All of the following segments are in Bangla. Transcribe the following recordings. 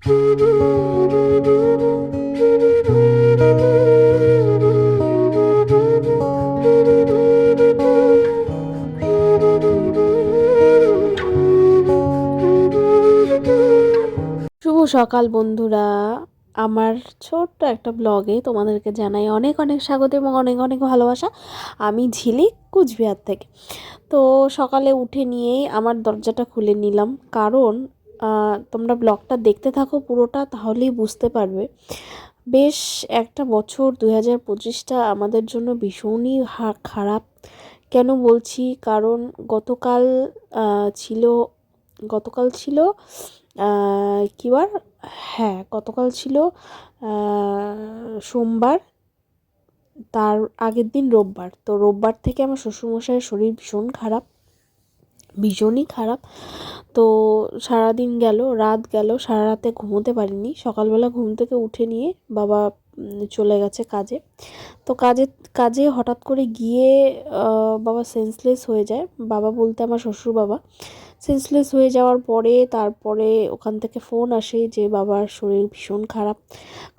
শুভ সকাল বন্ধুরা, আমার ছোট্ট একটা ব্লগে তোমাদেরকে জানাই অনেক অনেক স্বাগত এবং অনেক অনেক ভালোবাসা। আমি ঝিলিক, কুচবিহার থেকে। তো সকালে উঠে নিয়েই আমার দরজাটা খুলে নিলাম, কারণ তোমরা ব্লগটা দেখতে থাকো পুরোটা, তাহলেই বুঝতে পারবে। বেশ একটা বছর 2025টা আমাদের জন্য ভীষণই খারাপ। কেন বলছি, কারণ ছিল গতকাল ছিল কী বার, হ্যাঁ গতকাল ছিল সোমবার, তার আগের দিন রোববার। তো রোববার থেকে আমার শ্বশুরমশাইয়ের শরীর ভীষণই খারাপ। তো সারাদিন গেল, রাত গেল, সারা রাতে ঘুমোতে পারিনি। সকালবেলা ঘুম থেকে উঠে নিয়ে বাবা চলে গেছে কাজে। তো কাজে হঠাৎ করে গিয়ে বাবা সেন্সলেস হয়ে যায়। বাবা বলতে আমার শ্বশুর বাবা সেন্সলেস হয়ে যাওয়ার পরে তারপরে ওখান থেকে ফোন আসে যে বাবার শরীর ভীষণ খারাপ,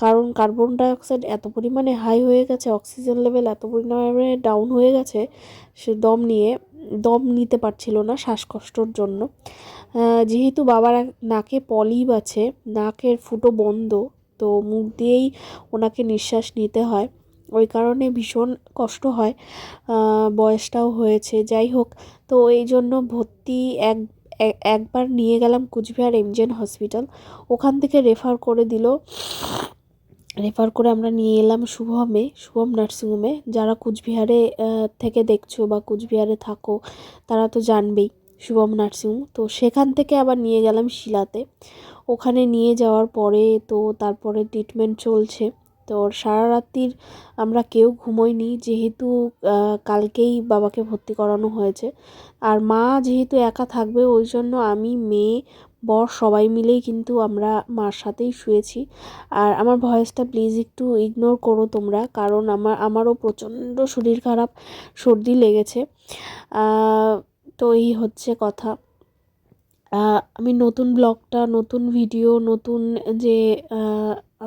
কারণ কার্বন ডাইঅক্সাইড এত পরিমাণে হাই হয়ে গেছে, অক্সিজেন লেভেল এত পরিমাণে ডাউন হয়ে গেছে, সে দম নিতে পারছিল না শ্বাসকষ্টর জন্য। যেহেতু বাবার নাকে পলিপ আছে, নাকের ফুটো বন্ধ, তো মুখ দিয়েই ওনাকে নিঃশ্বাস নিতে হয়, ওই কারণে ভীষণ কষ্ট হয়। বয়সটাও হয়েছে, যাই হোক। তো এই জন্য একবার নিয়ে গেলাম কুচবিহার এমজেএন হসপিটাল, ওখান থেকে রেফার করে আমরা নিয়ে এলাম শুভম নার্সিংহোমে। যারা কুচবিহারে থেকে দেখছো বা কুচবিহারে থাকো তারা তো জানবেই শুভম নার্সিংহোম। তো সেখান থেকে আবার নিয়ে গেলাম শিলাতে। ওখানে নিয়ে যাওয়ার পরে তো তারপরে ট্রিটমেন্ট চলছে। তো সারা রাত্রির আমরা কেউ ঘুমোইনি, যেহেতু কালকেই বাবাকে ভর্তি করানো হয়েছে। আর মা যেহেতু একা থাকবে, ওই জন্য আমি, মেয়ে, বর সবাই মিলেই কিন্তু আমরা মার সাথেই শুয়েছি। আর আমার ভয়েসটা প্লিজ একটু ইগনোর করো তোমরা, কারণ আমারও প্রচণ্ড শরীর খারাপ, সর্দি লেগেছে। তো এই হচ্ছে কথা। আমি নতুন ভিডিও, নতুন যে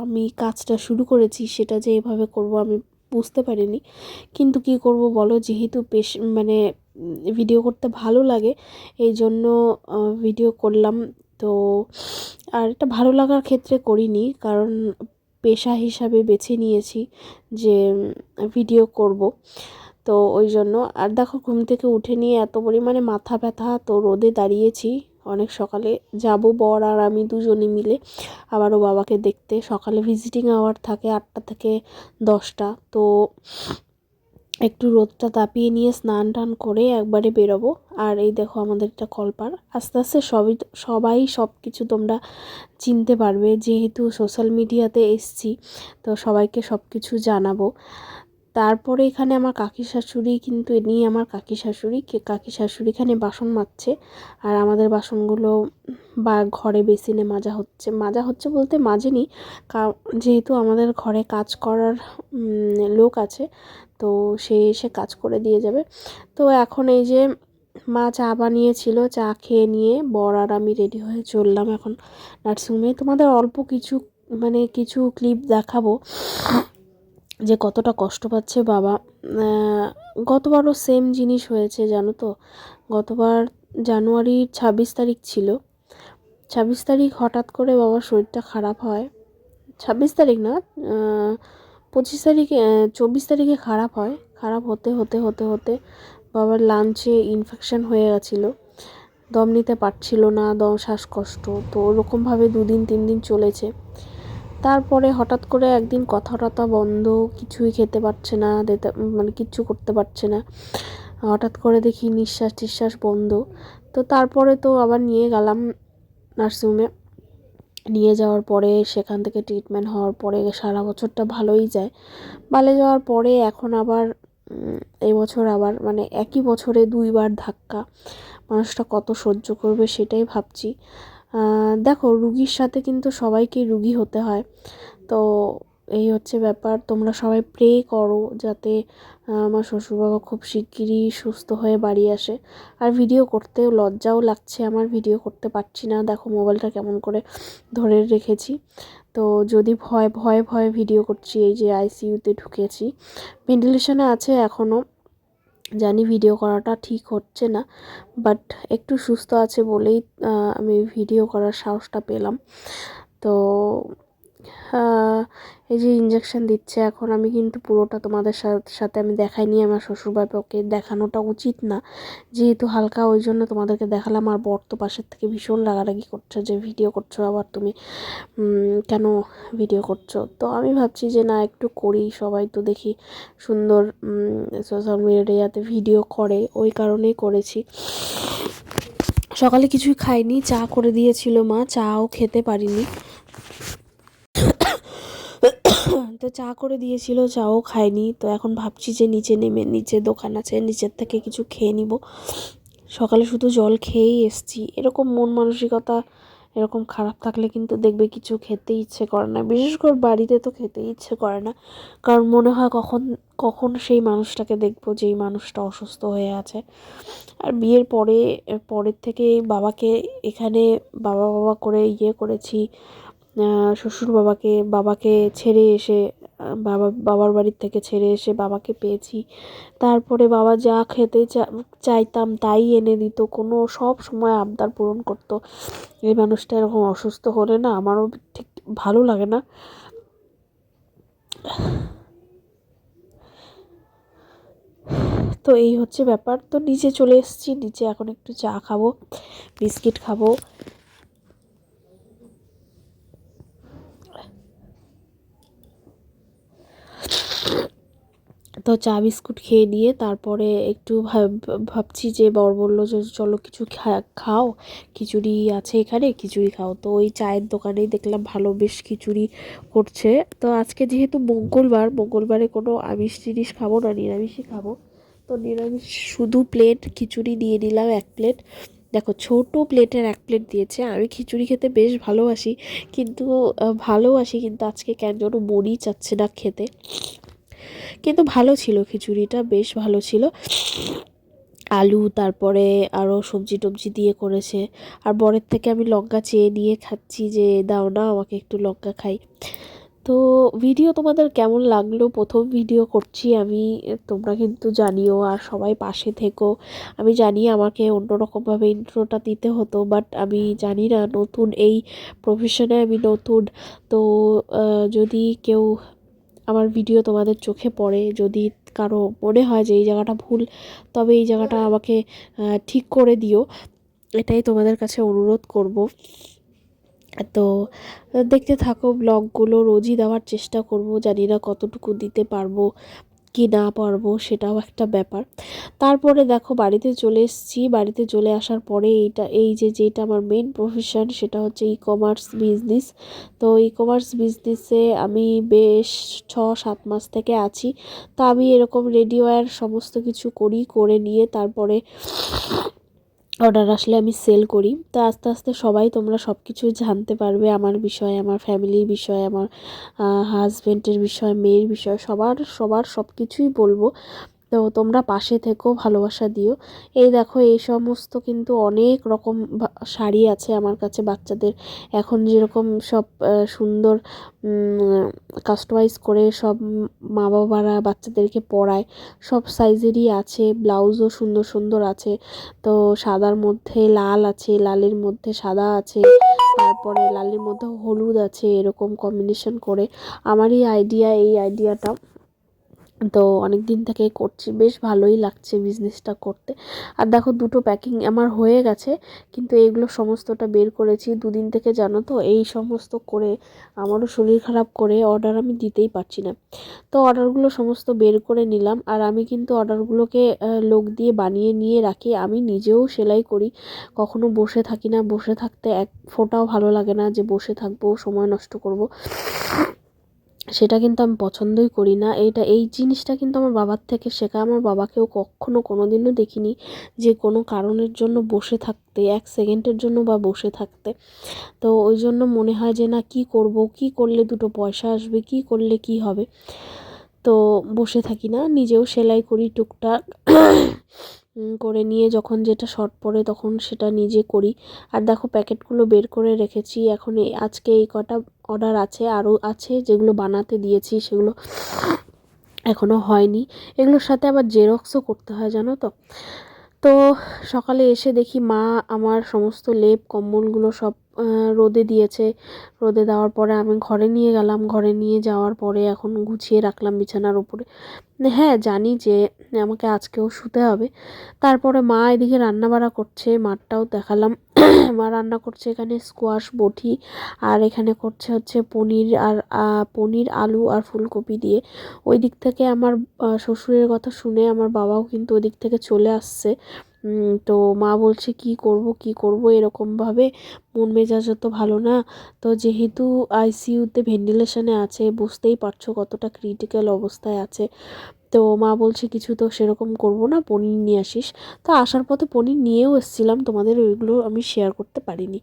আমি কাজটা শুরু করেছি, সেটা যে এভাবে করব আমি বুঝতে পারিনি। কিন্তু কি করব বলো, যেহেতু মানে ভিডিও করতে ভালো লাগে, এই জন্য ভিডিও করলাম। তো আর এটা ভালো লাগার ক্ষেত্রে করিনি, কারণ পেশা হিসাবে বেছে নিয়েছি যে ভিডিও করব। তো ওই জন্য। আর দেখো, ঘুম থেকে উঠে নিয়ে এত পরিমাণে মাথা ব্যথা, তো রোদে দাঁড়িয়েছি অনেক সকালে। যাব বর আর আমি দুজনে মিলে আবারও বাবাকে দেখতে। সকালে ভিজিটিং আওয়ার থাকে 8টা থেকে 10টা। তো একটু রোদটা তাপিয়ে নিয়ে স্নান টান করে একবারে বেরোবো। আর এই দেখো আমাদের এটা কলপার। আস্তে আস্তে সবাই সব কিছু তোমরা চিনতে পারবে, যেহেতু সোশ্যাল মিডিয়াতে এসছি, তো সবাইকে সব কিছু জানাবো। তারপরে এখানে আমার কাকি শাশুড়ি, কিন্তু আমার কাকি শাশুড়ি এখানে বাসন মাজছে। আর আমাদের বাসনগুলো বা ঘরে বেসিনে মাজা হচ্ছে বলতে মাজেনি, যেহেতু আমাদের ঘরে কাজ করার লোক আছে, তো সে এসে কাজ করে দিয়ে যাবে। তো এখন এই যে মা চা বানিয়েছিল, চা খেয়ে নিয়ে বর আর আমি রেডি হয়ে চললাম এখন নার্সিংহোমে। তোমাদের অল্প কিছু ক্লিপ দেখাবো যে কতটা কষ্ট পাচ্ছে বাবা। গতবারও সেম জিনিস হয়েছে, জানো তো। গতবার জানুয়ারির 26 তারিখ ছিল। 26 তারিখ হঠাৎ করে বাবার শরীরটা খারাপ হয়। 26 তারিখ না, 25 তারিখে, 24 তারিখে খারাপ হয়। খারাপ হতে হতে হতে হতে বাবার লাঞ্চে ইনফেকশন হয়ে গেছিলো, দম নিতে পারছিল না, শ্বাসকষ্ট। তো ওরকমভাবে 2-3 দিন চলেছে। তারপরে হঠাৎ করে একদিন কথা টথা বন্ধ, কিছুই খেতে পারছে না, মানে কিচ্ছু করতে পারছে না। হঠাৎ করে দেখি নিঃশ্বাস টিশ্বাস বন্ধ। তো তারপরে তো আবার নিয়ে গেলাম নার্সিংহোমে। নিয়ে যাওয়ার পরে সেখান থেকে ট্রিটমেন্ট হওয়ার পরে সারা বছরটা ভালোই যায়। ভালো যাওয়ার পরে এখন আবার এই বছর আবার, মানে একই বছরে 2বার ধাক্কা, মানুষটা কত সহ্য করবে সেটাই ভাবছি। দেখো, রুগীর সাথে কিন্তু সবাইকে রুগী হতে হয়। তো এই হচ্ছে ব্যাপার। তোমরা সবাই প্রে করো যাতে আমার শ্বশুরবাবা খুব শিগগিরই সুস্থ হয়ে বাড়ি আসে। আর ভিডিও করতেও লজ্জাও লাগছে, আমার ভিডিও করতে পারছি না, দেখো মোবাইলটা কেমন করে ধরে রেখেছি। তো যদি ভয়ে ভয়ে ভয়ে ভিডিও করছি, এই যে আইসিইউতে ঢুকেছি, ভেন্টিলেশনে আছে এখনও, জানি ভিডিও করাটা ঠিক হচ্ছে না, বাট একটু সুস্থ আছে বলেই আমি ভিডিও করার সাহসটা পেলাম। তো এই যে ইঞ্জেকশন দিচ্ছে এখন, আমি কিন্তু পুরোটা তোমাদের সাথে আমি দেখাইনি, আমার শ্বশুরবাবাকে দেখানোটা উচিত না, যেহেতু হালকা, ওই জন্য তোমাদেরকে দেখালাম। আর বর তো পাশের থেকে ভীষণ রাগারাগি করছে যে ভিডিও করছো আবার তুমি, কেন ভিডিও করছো। তো আমি ভাবছি যে না, একটু করি, সবাই তো দেখি সুন্দর সোশ্যাল মিডিয়াতে ভিডিও করে, ওই কারণেই করেছি। সকালে কিছুই খাইনি, চা করে দিয়েছিল মা, চাও খেতে পারিনি। তো চা করে দিয়েছিল, চাও খাইনি। তো এখন ভাবছি যে নিচে নেমে, নিচে দোকান আছে, নিচের থেকে কিছু খেয়ে নিব। সকালে শুধু জল খেয়েই এসছি। এরকম মন মানসিকতা এরকম খারাপ থাকলে কিন্তু দেখবে কিছু খেতে ইচ্ছে করে না, বিশেষ করে বাড়িতে তো খেতে ইচ্ছে করে না, কারণ মনে হয় কখন কখন সেই মানুষটাকে দেখবো যেই মানুষটা অসুস্থ হয়ে আছে। আর বিয়ের পরের থেকে বাবাকে এখানে বাবা বাবা করে করেছি, শ্বশুর বাবাকে ছেড়ে এসে, বাবার বাড়ির থেকে ছেড়ে এসে বাবাকে পেয়েছি। তারপরে বাবা যা খেতে চাইতাম তাই এনে দিত, কোনো সব সময় আবদার পূরণ করতো। এই মানুষটা এরকম অসুস্থ হলে না আমারও ঠিক ভালো লাগে না। তো এই হচ্ছে ব্যাপার। তো নিচে চলে এসেছি, নিচে এখন একটু চা খাবো, বিস্কিট খাবো। তো চা বিস্কুট খেয়ে নিয়ে তারপরে একটু ভাবছি যে বর বললো যে চলো কিছু খাও, খিচুড়ি আছে এখানে, খিচুড়ি খাও। তো ওই চায়ের দোকানেই দেখলাম ভালো বেশ খিচুড়ি করছে। তো আজকে যেহেতু মঙ্গলবারে কোনো আমিষ জিনিস খাবো না, নিরামিষই খাবো। তো নিরামিষ শুধু প্লেট খিচুড়ি দিয়ে নিলাম 1 প্লেট। দেখো ছোট প্লেটের 1 প্লেট দিয়েছে। আমি খিচুড়ি খেতে বেশ ভালোবাসি, কিন্তু আজকে কেন যেন মনই চাচ্ছে না খেতে। কিন্তু ভালো ছিল, খিচুড়িটা বেশ ভালো ছিল। আলু তারপরে আরও সবজি টবজি দিয়ে করেছে। আর বরের থেকে আমি লঙ্কা চেয়ে নিয়ে খাচ্ছি যে দাও না আমাকে একটু লঙ্কা খাই। তো ভিডিও তোমাদের কেমন লাগলো, প্রথম ভিডিও করছি আমি, তোমরা কিন্তু জানিও, আর সবাই পাশে থেকো। আমি জানি আমাকে অন্যরকমভাবে ইন্ট্রোটা দিতে হতো, বাট আমি জানি না, নতুন এই প্রফেশনে আমি নতুন। তো যদি কেউ আমার ভিডিও তোমাদের চোখে পড়ে, যদি কারো মনে হয় যে এই জায়গাটা ভুল, তবে এই জায়গাটা আমাকে ঠিক করে দিও, এটাই তোমাদের কাছে অনুরোধ করব। তো দেখতে থাকো ব্লগগুলো, রোজই দেওয়ার চেষ্টা করব, জানি না কতটুকু দিতে পারবো কি না পারবো, সেটাও একটা ব্যাপার। তারপরে দেখো বাড়িতে চলে এসেছি। বাড়িতে চলে আসার পরে যেটা আমার মেন প্রফেশন, সেটা হচ্ছে ই-কমার্স বিজনেস। তো ই-কমার্স বিজনেসে আমি বেশ 6-7 মাস থেকে আছি। তো আমি এরকম রেডিওয়্যার সমস্ত কিছু করে নিয়ে তারপরে অর্ডার আসলে আমি সেল করি। তো আস্তে আস্তে সবাই তোমরা সব কিছু জানতে পারবে আমার বিষয়ে, আমার ফ্যামিলির বিষয়ে, আমার হাজব্যান্ডের বিষয়ে, মেয়ের বিষয়ে, সবার সব কিছুই বলবো। তো তোমরা পাশে থেকো, ভালোবাসা দিও। এই দেখো এই সমস্ত কিন্তু অনেক রকম শাড়ি আছে আমার কাছে বাচ্চাদের, এখন যেরকম সব সুন্দর কাস্টমাইজ করে সব মা বাবারা বাচ্চাদেরকে পরায়, সব সাইজেরই আছে, ব্লাউজও সুন্দর সুন্দর আছে। তো সাদার মধ্যে লাল আছে, লালের মধ্যে সাদা আছে, তারপরে লালের মধ্যে হলুদ আছে, এরকম কম্বিনেশন করে আমারই এই আইডিয়াটা। তো অনেক দিন থেকে করছি, বেশ ভালোই লাগছে বিজনেসটা করতে। আর দেখো 2টো প্যাকিং আমার হয়ে গেছে, কিন্তু এগুলো সমস্তটা বের করেছি 2 দিন থেকে, জানো তো এই সমস্ত করে আমারও শরীর খারাপ করে অর্ডার আমি দিতেই পারছি না। তো অর্ডারগুলো সমস্ত বের করে নিলাম। আর আমি কিন্তু অর্ডারগুলোকে লোক দিয়ে বানিয়ে নিয়ে রাখি, আমি নিজেও সেলাই করি, কখনো বসে থাকি না। বসে থাকতে এক ফোঁটাও ভালো লাগে না যে বসে থাকবো, সময় নষ্ট করব। সেটা কিন্তু আমি পছন্দই করি না। এই জিনিসটা কিন্তু আমার বাবার থেকে শেখা। আমার বাবাকেও কখনো কোনোদিনও দেখিনি যে কোনো কারণের জন্য বসে থাকতে, 1 সেকেন্ডের জন্য বা বসে থাকতে। তো ওই জন্য মনে হয় যে না, কী করব, কী করলে 2 পয়সা আসবে, কী করলে কী হবে। তো বসে থাকি না, নিজেও সেলাই করি টুকটাক। করে নিয়ে যখন যেটা শর্ট পড়ে তখন সেটা নিজে করি। আর দেখো প্যাকেটগুলো বের করে রেখেছি। এখন আজকে এই কটা অর্ডার আছে, আরও আছে যেগুলো বানাতে দিয়েছি, সেগুলো এখনও হয়নি। এগুলোর সাথে আবার জেরক্সও করতে হয়, জানো তো। তো সকালে এসে দেখি মা আমার সমস্ত লেপ কম্বলগুলো সব রোদে দিয়েছে। রোদে দেওয়ার পরে আমি ঘরে নিয়ে গেলাম। ঘরে নিয়ে যাওয়ার পরে এখন গুছিয়ে রাখলাম বিছানার উপরে। হ্যাঁ, জানি যে আমাকে আজকেও শুতে হবে। তারপরে মা এদিকে রান্নাবাড়া করছে, মারটাও দেখালাম। মা রান্না করছে এখানে স্কোয়াশ বটি, আর এখানে করছে হচ্ছে পনির, আর পনির, আলু আর ফুলকপি দিয়ে। ওই দিক থেকে আমার শ্বশুরের কথা শুনে আমার বাবাও কিন্তু ওই দিক থেকে চলে আসছে। তো মা বলছে কি করব কি করব এরকমভাবে, মন মেজাজও তো ভালো না। তো যেহেতু আইসিইউতে ভেন্টিলেশনে আছে, বুঝতেই পারছো কতটা ক্রিটিক্যাল অবস্থায় আছে। তো মা বলছে কিছু তো সেরকম করব না, পনির নিয়ে আসিস। তো আসার পথে পনির নিয়েও এসেছিলাম, তোমাদের ওইগুলো আমি শেয়ার করতে পারিনি।